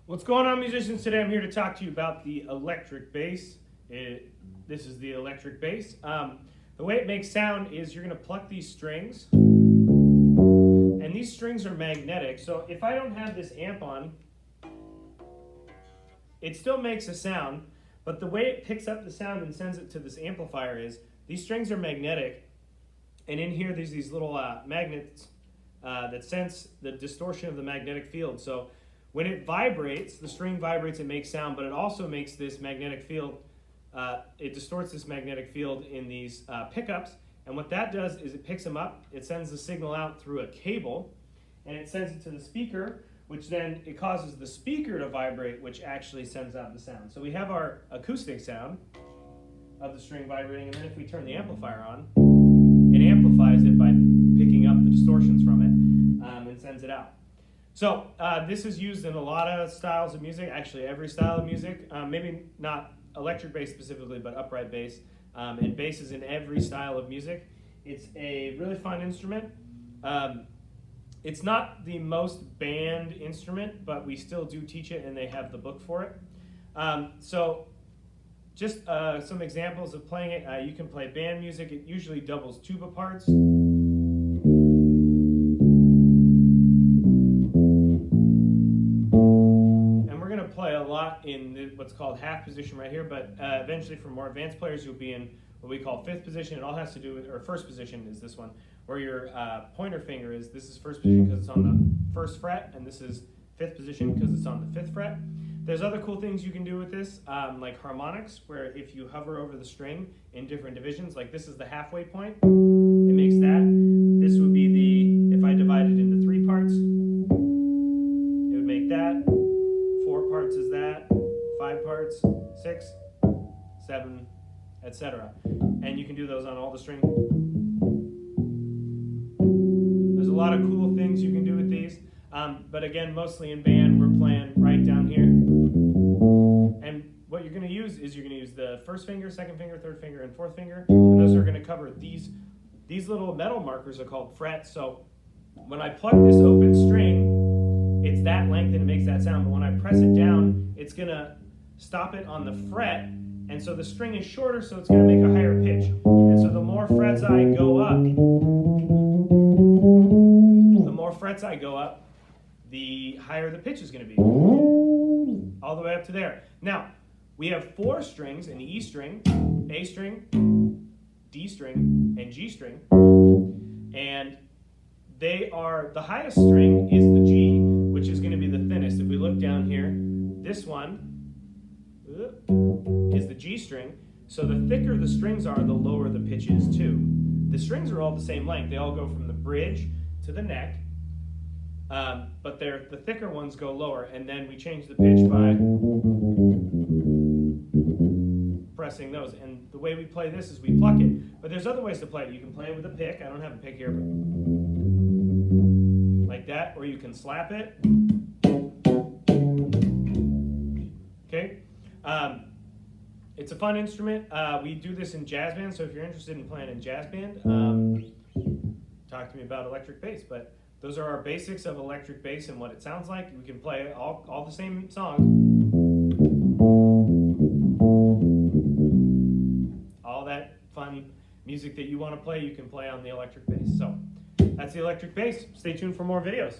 What's going on, musicians? Today I'm here to talk to you about the electric bass. This is the electric bass. The way it makes sound is you're going to pluck these strings, and these strings are magnetic. So if I don't have this amp on, it still makes a sound, but the way it picks up the sound and sends it to this amplifier is these strings are magnetic, and in here there's these little magnets that sense the distortion of the magnetic field. So when it vibrates, the string vibrates, it makes sound, but it also makes this magnetic field, it distorts this magnetic field in these pickups. And what that does is it picks them up, it sends the signal out through a cable, and it sends it to the speaker, which then it causes the speaker to vibrate, which actually sends out the sound. So we have our acoustic sound of the string vibrating, and then if we turn the amplifier on, it amplifies it by picking up the distortions from it and sends it out. So this is used in a lot of styles of music, actually every style of music, maybe not electric bass specifically, but upright bass, and bass is in every style of music. It's a really fun instrument. It's not the most banned instrument, but we still do teach it, and they have the book for it. So just some examples of playing it. You can play band music. It usually doubles tuba parts. Play a lot in what's called half position right here, but eventually for more advanced players you'll be in what we call fifth position. It all has to do with, or first position is this one, where your pointer finger is, this is first position because it's on the first fret, and this is fifth position because it's on the fifth fret. There's other cool things you can do with this, like harmonics, where if you hover over the string in different divisions, like this is the halfway point, it makes that. This would be the, if I divide it into 3 parts, it would make that. 4 parts is that, 5 parts, 6, 7, etc. And you can do those on all the string. There's a lot of cool things you can do with these, but again, mostly in band, we're playing right down here. And what you're going to use is you're going to use the first finger, second finger, third finger, and fourth finger, and those are going to cover these little metal markers are called frets. So when I pluck this open string, it's that length and it makes that sound, but when I press it down, it's going to stop it on the fret, and so the string is shorter, so it's going to make a higher pitch. And so the more frets I go up, the higher the pitch is going to be, all the way up to there. Now, we have 4 strings, an E string, A string, D string, and G string, and they are, the highest string is the G, which is going to be the thinnest. If we look down here, this one is the G string. So the thicker the strings are, the lower the pitch is too. The strings are all the same length. They all go from the bridge to the neck, but the thicker ones go lower, and then we change the pitch by pressing those. And the way we play this is we pluck it. But there's other ways to play it. You can play it with a pick. I don't have a pick here, but like that, or you can slap it. Okay, it's a fun instrument. We do this in jazz band, so if you're interested in playing in jazz band, talk to me about electric bass. But those are our basics of electric bass and what it sounds like. We can play all the same songs, all that fun music that you want to play, you can play on the electric bass. So that's the electric bass. Stay tuned for more videos.